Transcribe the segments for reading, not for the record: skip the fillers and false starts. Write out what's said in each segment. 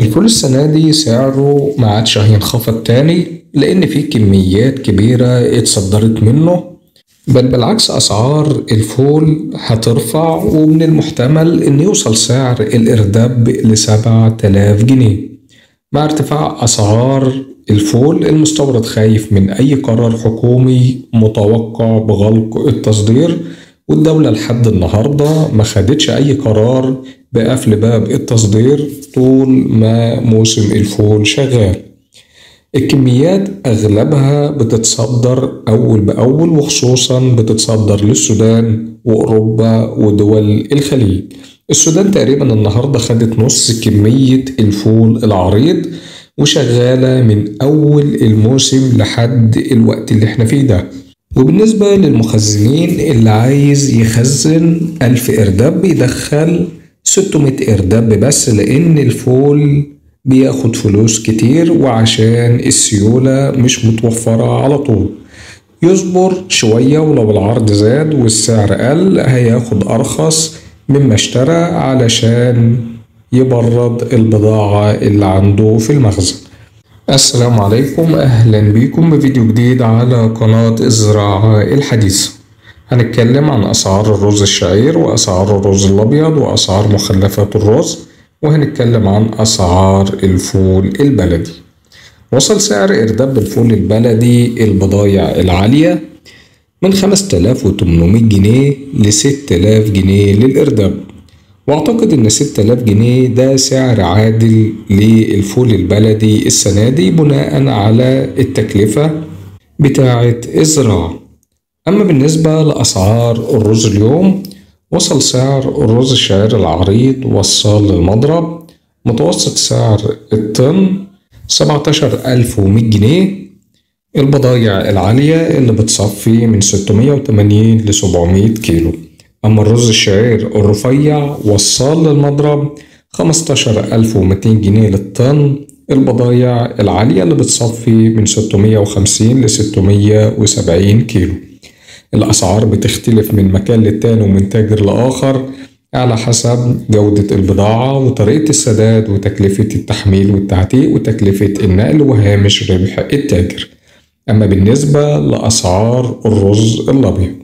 الفول السنة دي سعره ما عادش هينخفض تاني لأن في كميات كبيرة اتصدرت منه، بل بالعكس أسعار الفول هترفع، ومن المحتمل إن يوصل سعر الإرداب ل7,000 جنيه. مع ارتفاع أسعار الفول المستورد خايف من أي قرار حكومي متوقع بغلق التصدير، والدولة لحد النهاردة ما خدتش أي قرار بقفل باب التصدير طول ما موسم الفول شغال. الكميات أغلبها بتتصدر أول بأول، وخصوصا بتتصدر للسودان وأوروبا ودول الخليج. السودان تقريبا النهاردة خدت نص كمية الفول العريض، وشغالة من أول الموسم لحد الوقت اللي احنا فيه ده. وبالنسبة للمخزنين، اللي عايز يخزن 1000 إرداب بيدخل 600 إرداب بس، لأن الفول بياخد فلوس كتير وعشان السيولة مش متوفرة على طول. يصبر شوية، ولو العرض زاد والسعر قل هياخد أرخص مما اشترى علشان يبرد البضاعة اللي عنده في المخزن. السلام عليكم، أهلا بيكم بفيديو جديد على قناة الزراعة الحديثة. هنتكلم عن أسعار الرز الشعير وأسعار الرز الأبيض وأسعار مخلفات الرز، وهنتكلم عن أسعار الفول البلدي. وصل سعر إرداب الفول البلدي البضايع العالية من 5800 جنيه ل6000 جنيه للإرداب، واعتقد ان 6000 جنيه ده سعر عادل للفول البلدي السنة دي بناء على التكلفة بتاعة الزراعة. اما بالنسبة لأسعار الرز اليوم، وصل سعر الرز الشعير العريض وصل للمضرب متوسط سعر الطن 17100 جنيه. البضايع العالية اللي بتصفي من 680 ل 700 كيلو. أما الرز الشعير الرفيع وصل للمضرب 15200 جنيه للطن. البضايع العالية اللي بتصفي من 650 ل 670 كيلو. الأسعار بتختلف من مكان للتاني ومن تاجر لآخر على حسب جودة البضاعة وطريقة السداد وتكلفة التحميل والتعتيق وتكلفة النقل وهامش ربح التاجر. أما بالنسبة لأسعار الرز الأبيض،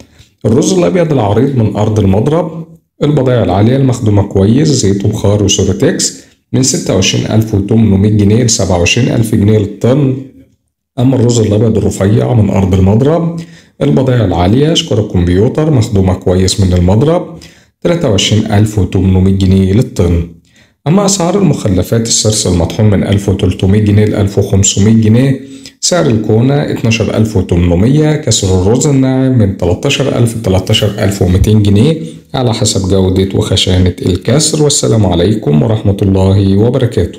الرز الأبيض العريض من أرض المضرب البضائع العالية المخدومة كويس زيت وبخار وسورتكس من 26800 جنيه ل 27000 جنيه للطن. أما الرز الأبيض الرفيع من أرض المضرب البضائع العالية شكارة كمبيوتر مخدومة كويس من المضرب 23800 جنيه للطن. أما أسعار المخلفات السرس المطحون من 1300 جنيه ل 1500 جنيه. سعر الكونة 12800. كسر الرز الناعم من 13000 ل 13200 جنيه على حسب جودة وخشانة الكسر. والسلام عليكم ورحمة الله وبركاته.